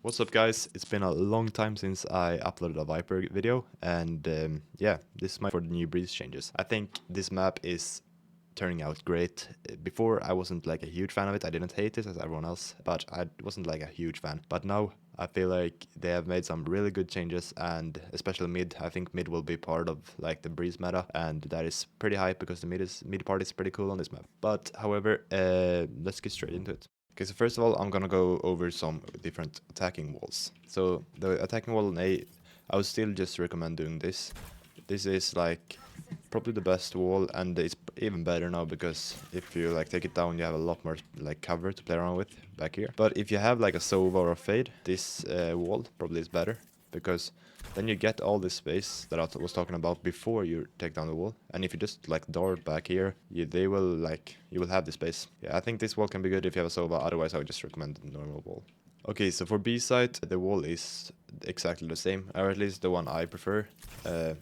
What's up guys, it's been a long time since I uploaded a Viper video and yeah, this is my for the new breeze changes. I think this map is turning out great. Before I wasn't like a huge fan of it, I didn't hate it as everyone else, but I wasn't like a huge fan. But now I feel like they have made some really good changes, and especially mid. I think mid will be part of like the breeze meta, and that is pretty hype because the mid part is pretty cool on this map. But however, let's get straight into it. Okay, so first of all, I'm gonna go over some different attacking walls. So the attacking wall in A, I would still just recommend doing this. This is like probably the best wall, and it's even better now because if you like take it down, you have a lot more like cover to play around with back here. But if you have like a Sova or a Fade, this wall probably is better because then you get all this space that I was talking about before you take down the wall. And if you just like dart back here, you will have the space. Yeah, I think this wall can be good if you have a Sova. Otherwise, I would just recommend the normal wall. Okay, so for B side, the wall is exactly the same, or at least the one I prefer.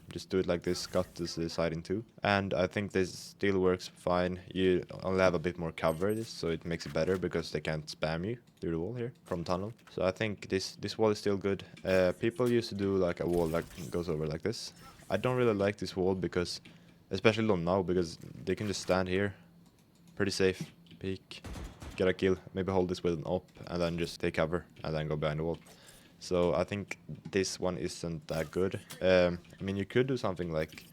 Just do it like this, cut this side in two. And I think this still works fine. You only have a bit more cover, so it makes it better because they can't spam you through the wall here from tunnel. So I think this wall is still good. People used to do like a wall that goes over like this. I don't really like this wall because, especially not now, because they can just stand here, pretty safe, peek, get a kill, maybe hold this with an op, and then just take cover, and then go behind the wall. So I think this one isn't that good. I mean, you could do something like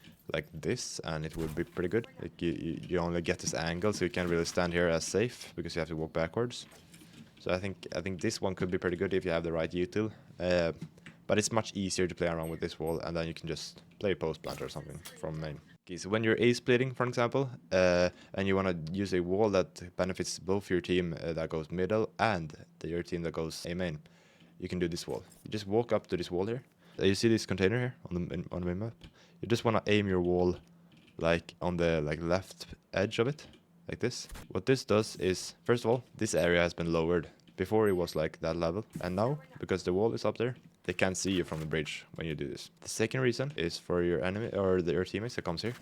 this, and it would be pretty good. Like you only get this angle, so you can't really stand here as safe because you have to walk backwards. So I think this one could be pretty good if you have the right util. But it's much easier to play around with this wall, and then you can just play postplant or something from main. Okay, so when you're A splitting, for example, and you want to use a wall that benefits both your team that goes middle and your team that goes A main, you can do this wall. You just walk up to this wall here. You see this container here on the map? You just want to aim your wall like on the left edge of it, like this. What this does is, first of all, this area has been lowered. Before it was like that level, and now, because the wall is up there, they can't see you from the bridge when you do this. The second reason is for your enemy, or your teammates that comes here.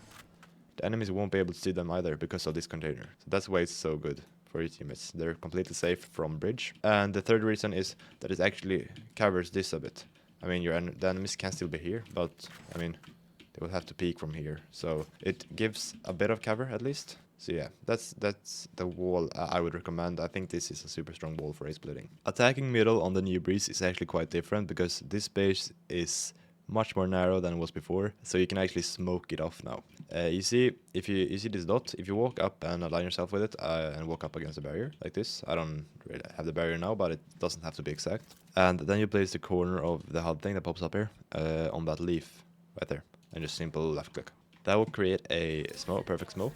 The enemies won't be able to see them either because of this container. So that's why it's so good for your teammates. They're completely safe from bridge. And the third reason is that it actually covers this a bit. I mean, the enemies can still be here, but I mean, they will have to peek from here. So it gives a bit of cover at least. So yeah, that's the wall I would recommend. I think this is a super strong wall for A splitting. Attacking middle on the new breeze is actually quite different because this space is much more narrow than it was before, so you can actually smoke it off now. You see, if you see this dot, if you walk up and align yourself with it and walk up against the barrier like this, I don't really have the barrier now, but it doesn't have to be exact. And then you place the corner of the HUD thing that pops up here on that leaf right there, and just simple left click. That will create a perfect smoke.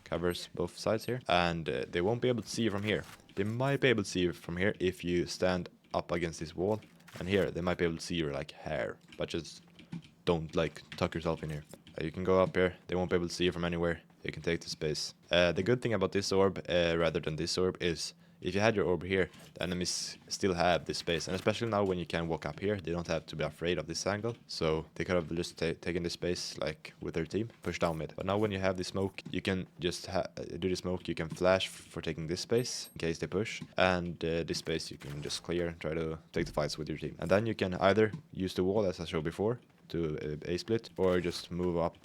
Covers both sides here, and they won't be able to see you from here. They might be able to see you from here if you stand up against this wall, and here they might be able to see your like hair, but just don't like tuck yourself in here. You can go up here, they won't be able to see you from anywhere. You can take the space. The good thing about this orb rather than this orb is if you had your orb here, the enemies still have this space, and especially now when you can walk up here, they don't have to be afraid of this angle. So they could have just taken this space like with their team, push down mid. But now when you have the smoke, you can just do the smoke. You can flash for taking this space in case they push, and this space you can just clear and try to take the fights with your team. And then you can either use the wall as I showed before to A split, or just move up,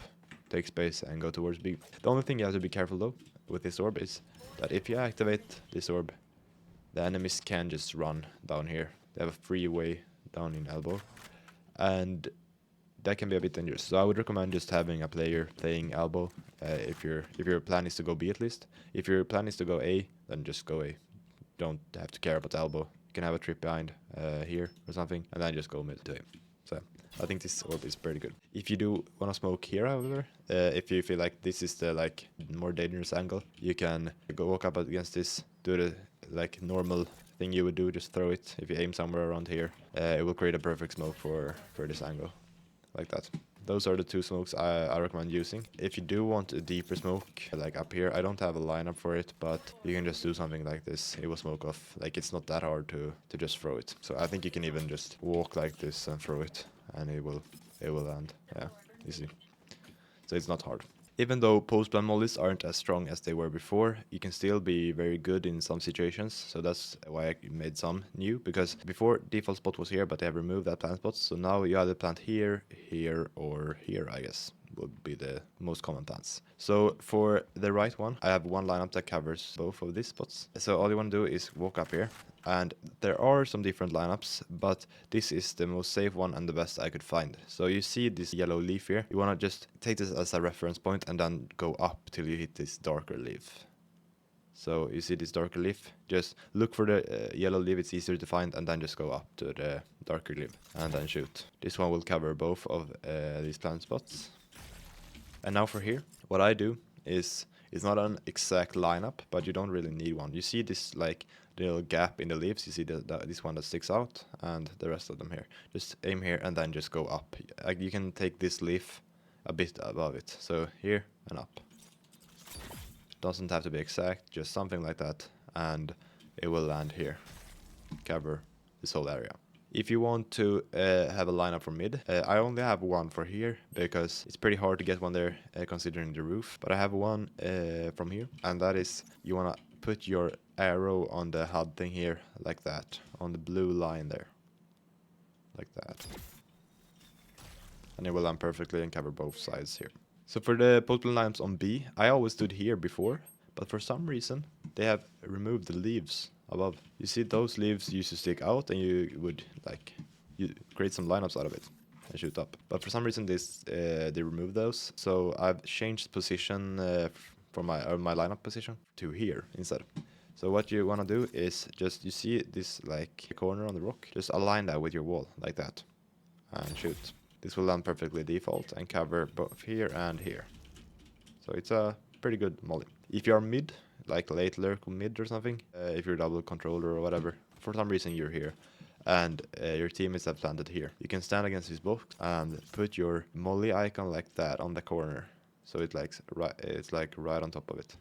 take space, and go towards B. The only thing you have to be careful though with this orb is that if you activate this orb, the enemies can just run down here. They have a free way down in elbow, and that can be a bit dangerous. So I would recommend just having a player playing elbow if your plan is to go B at least. If your plan is to go A, then just go A. Don't have to care about elbow. You can have a trip behind here or something, and then just go mid to A. So I think this orb is pretty good. If you do want to smoke here, however, if you feel like this is the like more dangerous angle, you can go walk up against this, do the like normal thing you would do, just throw it. If you aim somewhere around here, it will create a perfect smoke for this angle, like that. Those are the two smokes I recommend using. If you do want a deeper smoke, like up here, I don't have a lineup for it, but you can just do something like this. It will smoke off. Like, it's not that hard to just throw it. So I think you can even just walk like this and throw it, and it will land. Yeah, easy. So it's not hard. Even though postplant mollies aren't as strong as they were before, you can still be very good in some situations. So that's why I made some new, because before default spot was here, but they have removed that plant spot. So now you either plant here, here, or here, I guess, would be the most common plants. So for the right one, I have one lineup that covers both of these spots. So all you want to do is walk up here, and there are some different lineups, but this is the most safe one and the best I could find. So you see this yellow leaf here, you want to just take this as a reference point and then go up till you hit this darker leaf. So you see this darker leaf, just look for the yellow leaf, it's easier to find, and then just go up to the darker leaf and then shoot. This one will cover both of these plant spots. And now for here, what I do is, it's not an exact lineup, but you don't really need one. You see this like little gap in the leaves, you see this one that sticks out, and the rest of them here. Just aim here and then just go up. Like you can take this leaf a bit above it, so here and up. Doesn't have to be exact, just something like that, and it will land here, cover this whole area. If you want to have a lineup for mid, I only have one for here because it's pretty hard to get one there considering the roof. But I have one from here, and that is you want to put your arrow on the HUD thing here like that, on the blue line there, like that. And it will land perfectly and cover both sides here. So for the postplant lamps on B, I always stood here before, but for some reason they have removed the leaves above. You see those leaves used to stick out, and you would like you create some lineups out of it and shoot up. But for some reason this they removed those, so I've changed position from my lineup position to here instead. So what you want to do is just, you see this like corner on the rock, just align that with your wall like that and shoot. This will land perfectly default and cover both here and here. So it's a pretty good molly. If you're mid, like late lurk mid or something, if you're double controller or whatever, for some reason you're here, and your teammates have planted here, you can stand against this box and put your molly icon like that on the corner. So it's like right on top of it.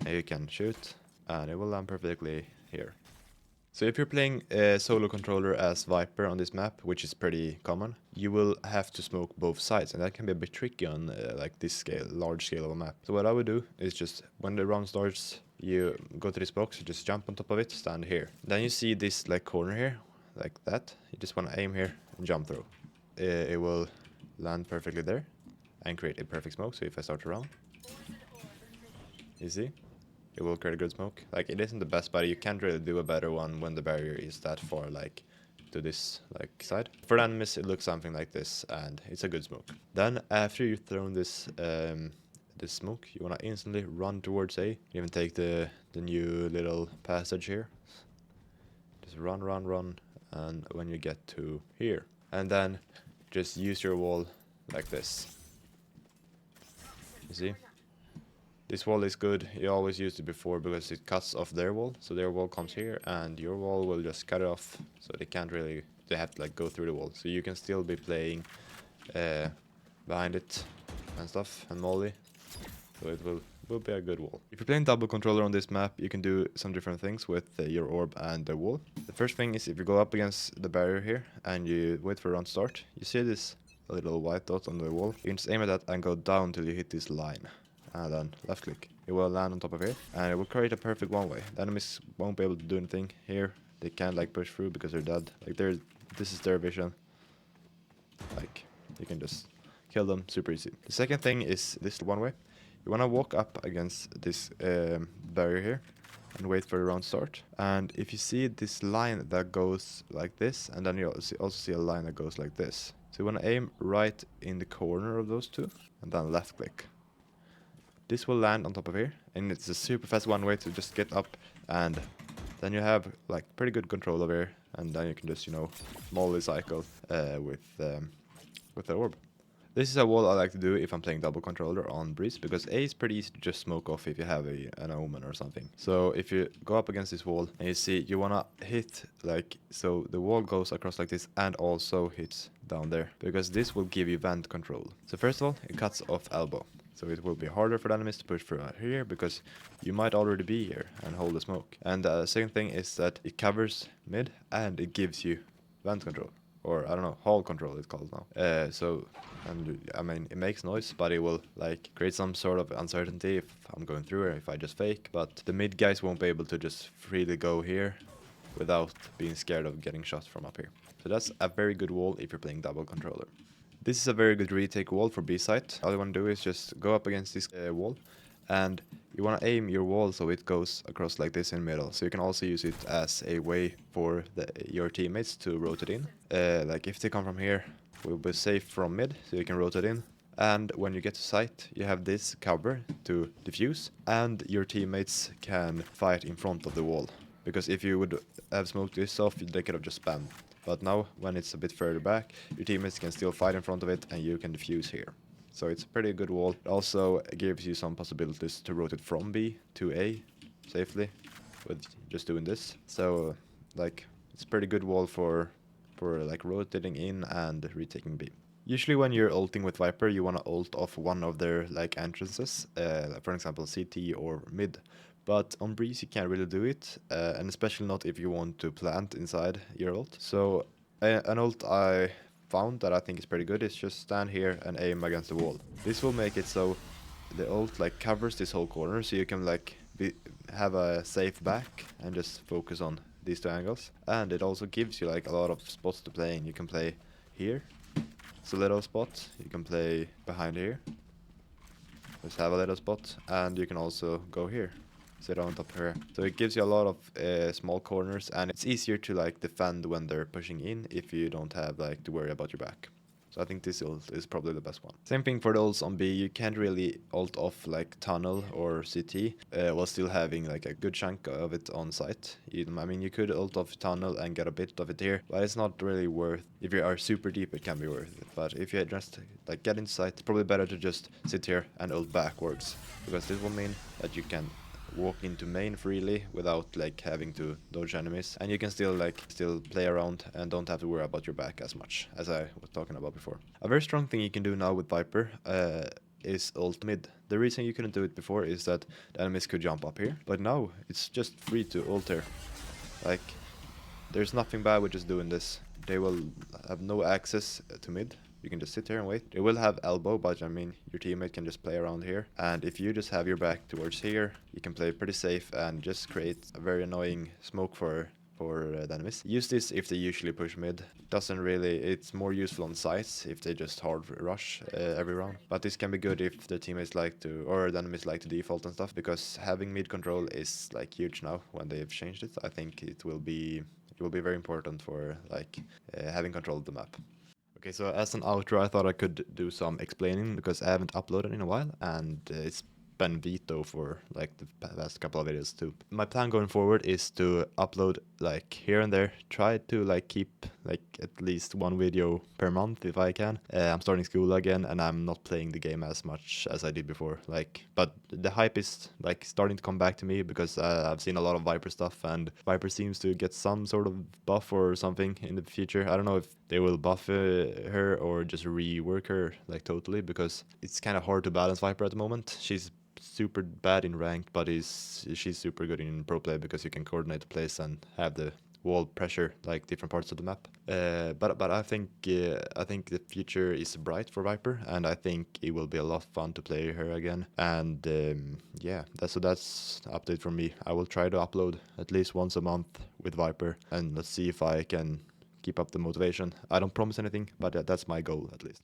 And you can shoot, and it will land perfectly here. So if you're playing a solo controller as Viper on this map, which is pretty common, you will have to smoke both sides, and that can be a bit tricky on like this scale, large scale of a map. So what I would do is just, when the round starts, you go to this box, you just jump on top of it, stand here. Then you see this like corner here, like that. You just want to aim here and jump through. It will land perfectly there and create a perfect smoke. So if I start around, you see? It will create a good smoke. Like, it isn't the best, but you can't really do a better one when the barrier is that far, like, to this, like, side. For enemies, it looks something like this, and it's a good smoke. Then, after you've thrown this, this smoke, you want to instantly run towards A. You even take the new little passage here. Just run, and when you get to here. And then, just use your wall like this. You see? This wall is good. You always used it before because it cuts off their wall. So their wall comes here and your wall will just cut it off. So they can't really, they have to like go through the wall. So you can still be playing behind it and stuff and molly. So it will be a good wall. If you're playing double controller on this map, you can do some different things with your orb and the wall. The first thing is, if you go up against the barrier here and you wait for a round start, you see this little white dot on the wall. You can just aim at that and go down till you hit this line. And then left click. It will land on top of here, and it will create a perfect one-way. The enemies won't be able to do anything here. They can't like push through because they're dead. Like this is their vision. Like, you can just kill them super easy. The second thing is this one-way. You want to walk up against this barrier here and wait for the round start. And if you see this line that goes like this, and then you also see a line that goes like this. So you want to aim right in the corner of those two, and then left click. This will land on top of here, and it's a super fast one way to just get up, and then you have like pretty good control over here, and then you can just, you know, molly cycle with the orb. This is a wall I like to do if I'm playing double controller on Breeze, because A is pretty easy to just smoke off if you have an omen or something. So if you go up against this wall and you see you wanna hit like, so the wall goes across like this and also hits down there, because this will give you vent control. So first of all, it cuts off elbow. So it will be harder for the enemies to push through here, because you might already be here and hold the smoke. And the second thing is that it covers mid and it gives you vent control. or I don't know, hall control it's called now. So, and I mean, it makes noise, but it will like create some sort of uncertainty if I'm going through or if I just fake. But the mid guys won't be able to just freely go here without being scared of getting shot from up here. So that's a very good wall if you're playing double controller. This is a very good retake wall for B site. All you want to do is just go up against this wall, and you want to aim your wall so it goes across like this in the middle. So you can also use it as a way for your teammates to rotate in. Like if they come from here, we'll be safe from mid, so you can rotate in. And when you get to site, you have this cover to defuse, and your teammates can fight in front of the wall. Because if you would have smoked this off, they could have just spammed. But now, when it's a bit further back, your teammates can still fight in front of it, and you can defuse here. So it's a pretty good wall. It also gives you some possibilities to rotate from B to A safely with just doing this. So like it's a pretty good wall for like rotating in and retaking B. Usually when you're ulting with Viper, you want to ult off one of their like entrances, for example CT or mid. But on Breeze you can't really do it, and especially not if you want to plant inside your ult. So an ult I found that I think is pretty good is just stand here and aim against the wall. This will make it so the ult like covers this whole corner, so you can like have a safe back and just focus on these two angles. And it also gives you like a lot of spots to play in. You can play here, it's a little spot. You can play behind here, just have a little spot, and you can also go here, sit on top here. So it gives you a lot of small corners, and it's easier to like defend when they're pushing in if you don't have like to worry about your back. So I think this ult is probably the best one. Same thing for the ults on B. You can't really ult off like tunnel or CT while still having like a good chunk of it on site. I mean, you could ult off tunnel and get a bit of it here, but it's not really worth. If you are super deep, it can be worth it. But if you just like get inside, it's probably better to just sit here and ult backwards, because this will mean that you can walk into main freely without like having to dodge enemies, and you can still play around and don't have to worry about your back as much as I was talking about before. A very strong thing you can do now with Viper is ult mid. The reason you couldn't do it before is that the enemies could jump up here, but now it's just free to ult here. Like there's nothing bad with just doing this. They will have no access to mid. You can just sit here and wait. They will have elbow, but I mean, your teammate can just play around here. And if you just have your back towards here, you can play pretty safe and just create a very annoying smoke for the enemies. Use this if they usually push mid. Doesn't really, it's more useful on sites if they just hard rush every round. But this can be good if the teammates like to, or the enemies like to default and stuff, because having mid control is like huge now when they've changed it. I think it will be very important for like having control of the map. Okay, so as an outro, I thought I could do some explaining because I haven't uploaded in a while, and it's been veto for like the past couple of videos too. My plan going forward is to upload like here and there, try to like keep like at least one video per month if I can. I'm starting school again and I'm not playing the game as much as I did before. Like, but the hype is like starting to come back to me because I've seen a lot of Viper stuff, and Viper seems to get some sort of buff or something in the future. I don't know if they will buff her or just rework her like totally, because it's kind of hard to balance Viper at the moment. She's super bad in ranked, but she's super good in pro play because you can coordinate the plays and have the wall pressure like different parts of the map. But I think the future is bright for Viper, and I think it will be a lot of fun to play her again. And yeah, that's update from me. I will try to upload at least once a month with Viper, and let's see if I can keep up the motivation. I don't promise anything, but that's my goal at least.